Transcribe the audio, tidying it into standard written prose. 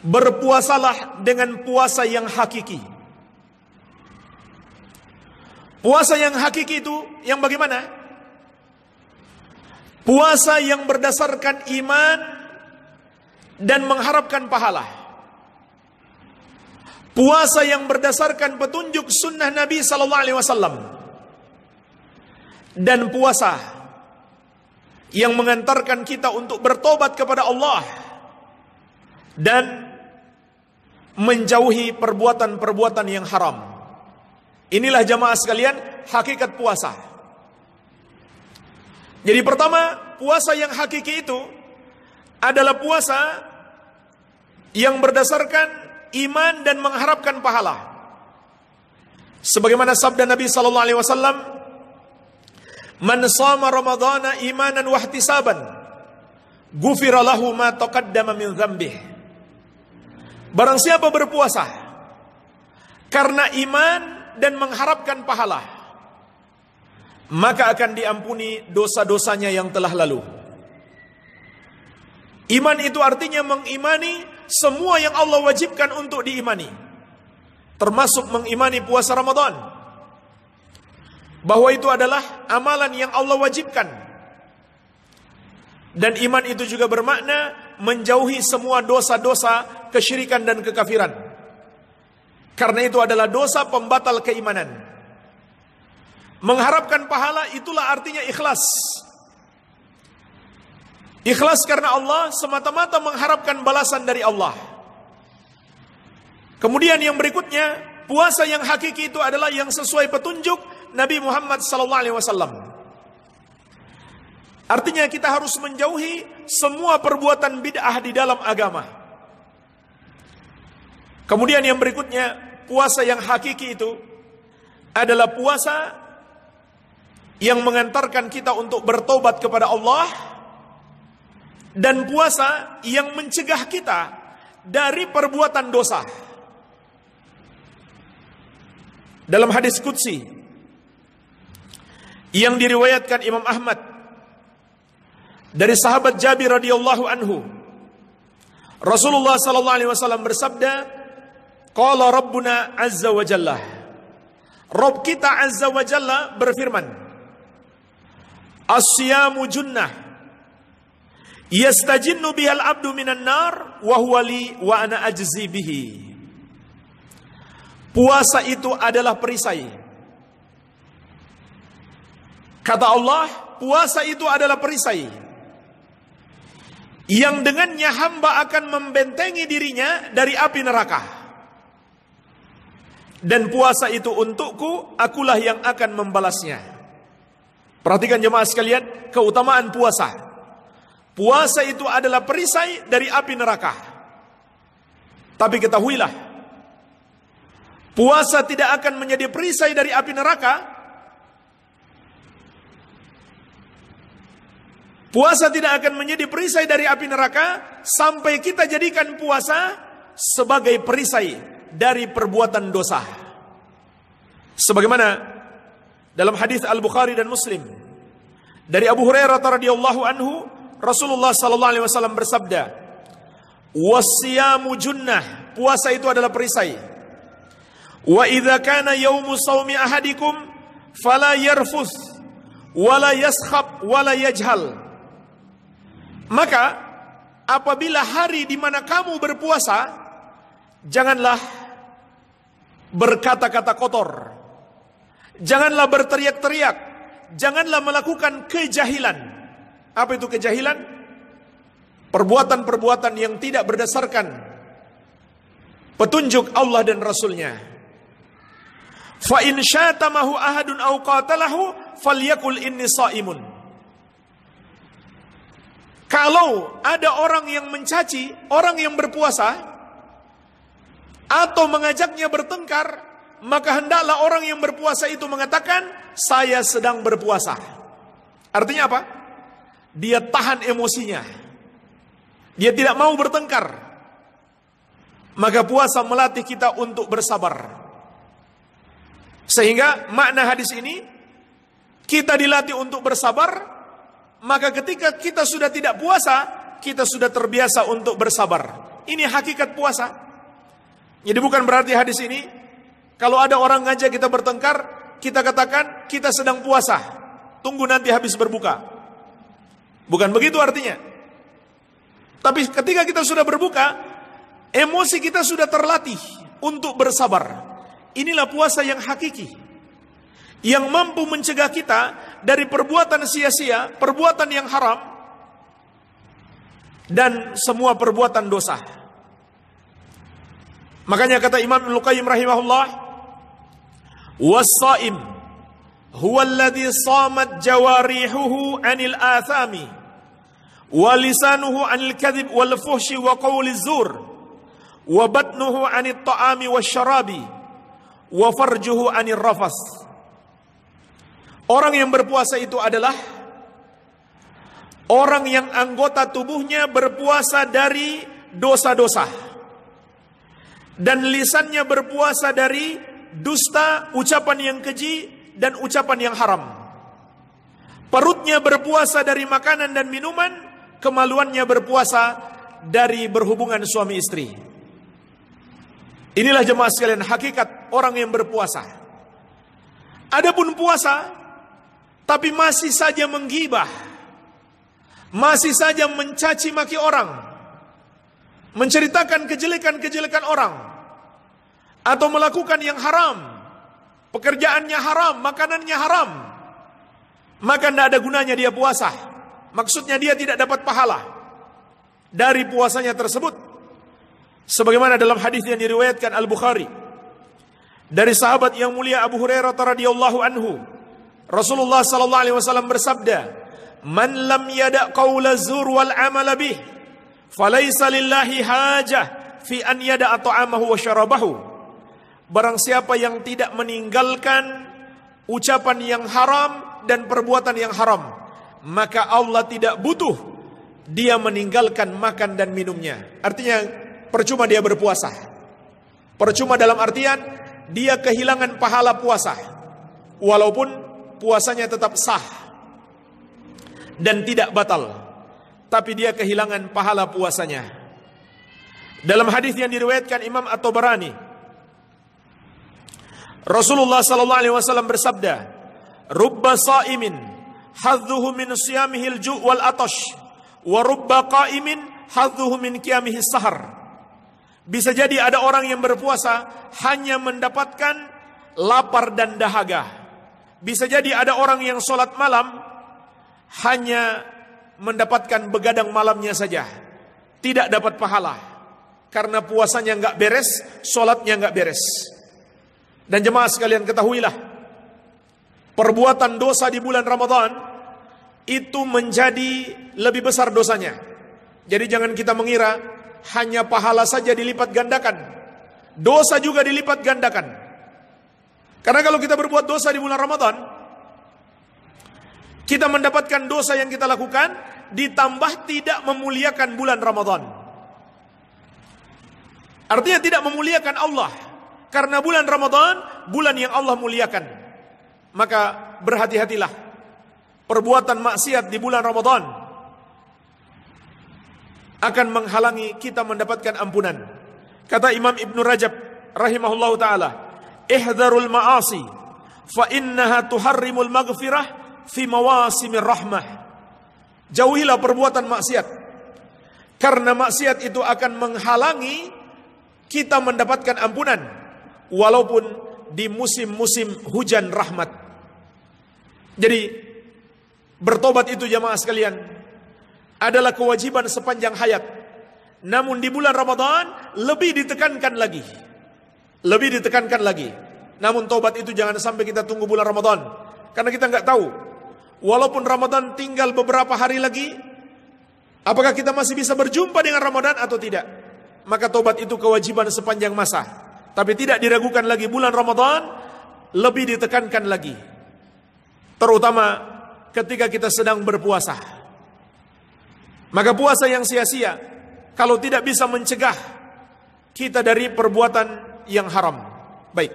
berpuasalah dengan puasa yang hakiki. Puasa yang hakiki itu yang bagaimana? Puasa yang berdasarkan iman dan mengharapkan pahala. Puasa yang berdasarkan petunjuk sunnah Nabi sallallahu alaihi wasallam. Dan puasa yang mengantarkan kita untuk bertobat kepada Allah dan menjauhi perbuatan-perbuatan yang haram. Inilah jamaah sekalian hakikat puasa. Jadi pertama, puasa yang hakiki itu adalah puasa yang berdasarkan iman dan mengharapkan pahala. Sebagaimana sabda Nabi sallallahu alaihi wasallam, "Man shama ramadhana imanan wa ihtisaban, ghufira lahu ma taqaddama min dzambihi." Barang siapa berpuasa karena iman dan mengharapkan pahala, maka akan diampuni dosa-dosanya yang telah lalu. Iman itu artinya mengimani semua yang Allah wajibkan untuk diimani, termasuk mengimani puasa Ramadan, bahwa itu adalah amalan yang Allah wajibkan. Dan iman itu juga bermakna menjauhi semua dosa-dosa kesyirikan dan kekafiran, karena itu adalah dosa pembatal keimanan. Mengharapkan pahala itulah artinya ikhlas. Ikhlas karena Allah, semata-mata mengharapkan balasan dari Allah. Kemudian yang berikutnya, puasa yang hakiki itu adalah yang sesuai petunjuk Nabi Muhammad SAW. Artinya kita harus menjauhi semua perbuatan bid'ah di dalam agama. Kemudian yang berikutnya, puasa yang hakiki itu adalah puasa yang mengantarkan kita untuk bertobat kepada Allah, dan puasa yang mencegah kita dari perbuatan dosa. Dalam hadis qudsi yang diriwayatkan Imam Ahmad dari sahabat Jabir radhiyallahu anhu, Rasulullah sallallahu alaihi wasallam bersabda, qala rabbuna azza wa jalla, Rabb kita azza wa jalla berfirman, as-siyamu junnah yastajinnu bihal abdu minan nar wa huwa li wa ana ajzi bihi. Puasa itu adalah perisai. Kata Allah, puasa itu adalah perisai yang dengannya hamba akan membentengi dirinya dari api neraka. Dan puasa itu untukku, akulah yang akan membalasnya. Perhatikan jemaah sekalian, keutamaan puasa. Puasa itu adalah perisai dari api neraka. Tapi ketahuilah, puasa tidak akan menjadi perisai dari api neraka. Puasa tidak akan menjadi perisai dari api neraka sampai kita jadikan puasa sebagai perisai dari perbuatan dosa. Sebagaimana dalam hadis Al-Bukhari dan Muslim dari Abu Hurairah radhiyallahu anhu, Rasulullah sallallahu alaihi wasallam bersabda, "Wasiyamu junnah." Puasa itu adalah perisai. "Wa idza kana yaumu shaumi ahadikum fala yarfuth wala yaskhab wala yajhal." Maka apabila hari di mana kamu berpuasa, janganlah berkata-kata kotor, janganlah berteriak-teriak, janganlah melakukan kejahilan. Apa itu kejahilan? Perbuatan-perbuatan yang tidak berdasarkan petunjuk Allah dan Rasulnya. Fa in syatamahu ahadun aw qatalahu falyakul inni shaimun. Kalau ada orang yang mencaci orang yang berpuasa atau mengajaknya bertengkar, maka hendaklah orang yang berpuasa itu mengatakan, saya sedang berpuasa. Artinya apa? Dia tahan emosinya. Dia tidak mau bertengkar. Maka puasa melatih kita untuk bersabar. Sehingga makna hadis ini, kita dilatih untuk bersabar. Maka ketika kita sudah tidak puasa, kita sudah terbiasa untuk bersabar. Ini hakikat puasa. Jadi bukan berarti hadis ini kalau ada orang ngajak kita bertengkar, kita katakan kita sedang puasa, tunggu nanti habis berbuka. Bukan begitu artinya. Tapi ketika kita sudah berbuka, emosi kita sudah terlatih untuk bersabar. Inilah puasa yang hakiki, yang mampu mencegah kita dari perbuatan sia-sia, perbuatan yang haram, dan semua perbuatan dosa. Makanya kata Imam Ibnu Qayyim rahimahullah, was-shaim huwa alladhi shamat jawarihuhu 'anil athami wa lisanuhu 'anil kadhib wal fuhshi wa qawli zur wa batnuhu 'anit ta'ami wasyarabi wa farjuhu 'anil rafas. Orang yang berpuasa itu adalah orang yang anggota tubuhnya berpuasa dari dosa-dosa, dan lisannya berpuasa dari dusta, ucapan yang keji, dan ucapan yang haram. Perutnya berpuasa dari makanan dan minuman, kemaluannya berpuasa dari berhubungan suami istri. Inilah jemaah sekalian hakikat orang yang berpuasa. Adapun puasa, tapi masih saja menggibah, masih saja mencaci maki orang, menceritakan kejelekan-kejelekan orang, atau melakukan yang haram, pekerjaannya haram, makanannya haram, maka tidak ada gunanya dia puasa. Maksudnya dia tidak dapat pahala dari puasanya tersebut. Sebagaimana dalam hadis yang diriwayatkan Al-Bukhari dari sahabat yang mulia Abu Hurairah radhiyallahu anhu, Rasulullah sallallahu alaihi wasallam bersabda, "Man lam yada' qaula zur wal amala bih, falaisa lillahi hajah fi an yada'a ta'amahu wa syarabahu." Barang siapa yang tidak meninggalkan ucapan yang haram dan perbuatan yang haram, maka Allah tidak butuh dia meninggalkan makan dan minumnya. Artinya percuma dia berpuasa. Percuma dalam artian dia kehilangan pahala puasa, walaupun puasanya tetap sah dan tidak batal, tapi dia kehilangan pahala puasanya. Dalam hadis yang diriwayatkan Imam At-Tabarani, Rasulullah sallallahu alaihi wasallam bersabda, "Rubba sha'imin hadzuhu min siyamihil ju' wal atash, wa rubba qa'imin hadzuhu min qiyamihi sahar." Bisa jadi ada orang yang berpuasa hanya mendapatkan lapar dan dahaga. Bisa jadi ada orang yang sholat malam hanya mendapatkan begadang malamnya saja, tidak dapat pahala karena puasanya nggak beres, sholatnya nggak beres. Dan jemaah sekalian ketahuilah, perbuatan dosa di bulan Ramadan itu menjadi lebih besar dosanya. Jadi jangan kita mengira hanya pahala saja dilipat gandakan, dosa juga dilipat gandakan. Karena kalau kita berbuat dosa di bulan Ramadan, kita mendapatkan dosa yang kita lakukan ditambah tidak memuliakan bulan Ramadan. Artinya tidak memuliakan Allah. Karena bulan Ramadan, bulan yang Allah muliakan. Maka berhati-hatilah. Perbuatan maksiat di bulan Ramadan akan menghalangi kita mendapatkan ampunan. Kata Imam Ibn Rajab rahimahullahu ta'ala, "Ihdharul ma'asi, fa innaha tuharrimul maghfirah fi mawasimir rahmah." Jauhilah perbuatan maksiat, karena maksiat itu akan menghalangi kita mendapatkan ampunan, walaupun di musim-musim hujan rahmat. Jadi bertobat itu jamaah sekalian adalah kewajiban sepanjang hayat. Namun di bulan Ramadan lebih ditekankan lagi. Lebih ditekankan lagi. Namun tobat itu jangan sampai kita tunggu bulan Ramadan, karena kita nggak tahu. Walaupun Ramadan tinggal beberapa hari lagi, apakah kita masih bisa berjumpa dengan Ramadan atau tidak? Maka tobat itu kewajiban sepanjang masa. Tapi tidak diragukan lagi, bulan Ramadan lebih ditekankan lagi. Terutama ketika kita sedang berpuasa. Maka puasa yang sia-sia kalau tidak bisa mencegah kita dari perbuatan yang haram. Baik.